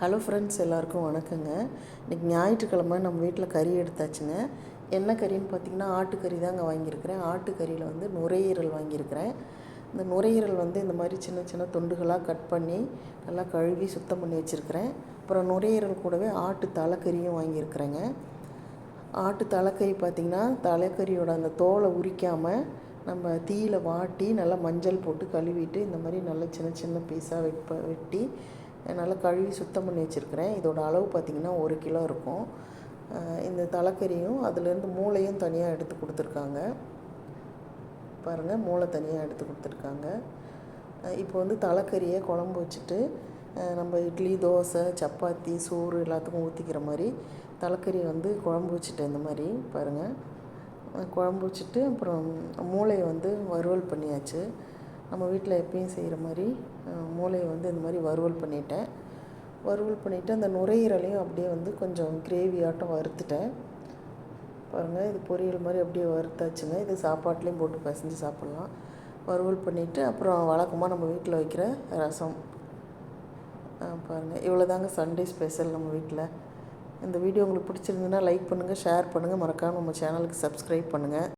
Hello friends, எல்லாருக்கும் வணக்கங்க. இன்றைக்கி ஞாயிற்றுக்கிழமை நம்ம வீட்டில் கறி எடுத்தாச்சுங்க. என்ன கறின்னு பார்த்திங்கன்னா ஆட்டுக்கறி தாங்க வாங்கியிருக்கிறேன். ஆட்டுக்கறியில் வந்து நுரையீரல் வாங்கியிருக்கிறேன். இந்த நுரையீரல் வந்து இந்த மாதிரி சின்ன சின்ன துண்டுகளாக கட் பண்ணி நல்லா கழுவி சுத்தம் பண்ணி வச்சுருக்கிறேன். அப்புறம் நுரையீரல் கூடவே ஆட்டு தலைக்கறியும் வாங்கியிருக்கிறேங்க. ஆட்டு தலைக்கறி பார்த்திங்கன்னா தலைக்கறியோட அந்த தோலை உரிக்காமல் நம்ம தீயில் வாட்டி நல்லா மஞ்சள் போட்டு கழுவிட்டு இந்த மாதிரி நல்லா சின்ன சின்ன பீஸாக வெட்டி நல்லா கழுவி சுத்தம் பண்ணி வச்சுருக்கிறேன். இதோட அளவு பார்த்திங்கன்னா 1 கிலோ இருக்கும். இந்த தலைக்கறியும் அதுலேருந்து மூளையும் தனியாக எடுத்து கொடுத்துருக்காங்க. பாருங்கள், மூளை தனியாக எடுத்து கொடுத்துருக்காங்க. இப்போ வந்து தலைக்கறியை குழம்பு வச்சுட்டு நம்ம இட்லி, தோசை, சப்பாத்தி, சோறு எல்லாத்துக்கும் ஊற்றிக்கிற மாதிரி தலைக்கறி வந்து குழம்பு வச்சுட்டேன். இந்த மாதிரி பாருங்கள், குழம்பு வச்சுட்டு அப்புறம் மூளையை வந்து வறுவல் பண்ணியாச்சு. நம்ம வீட்டில் எப்பயும் செய்கிற மாதிரி மூளையை வந்து இந்த மாதிரி வறுவல் பண்ணிவிட்டு அந்த நுரையீரலையும் அப்படியே வந்து கொஞ்சம் கிரேவி ஆட்டம் வறுத்துட்டேன். பாருங்கள், இது பொரியல் மாதிரி அப்படியே வறுத்தாச்சுங்க. இது சாப்பாட்லேயும் போட்டு பிசைஞ்சு சாப்பிட்லாம். வறுவல் பண்ணிவிட்டு அப்புறம் வழக்கமாக நம்ம வீட்டில் வைக்கிற ரசம். பாருங்கள், இவ்வளோ தாங்க சண்டே ஸ்பெஷல் நம்ம வீட்டில். இந்த வீடியோ உங்களுக்கு பிடிச்சிருந்துன்னா லைக் பண்ணுங்கள், ஷேர் பண்ணுங்கள், மறக்காமல் நம்ம சேனலுக்கு சப்ஸ்கிரைப் பண்ணுங்கள்.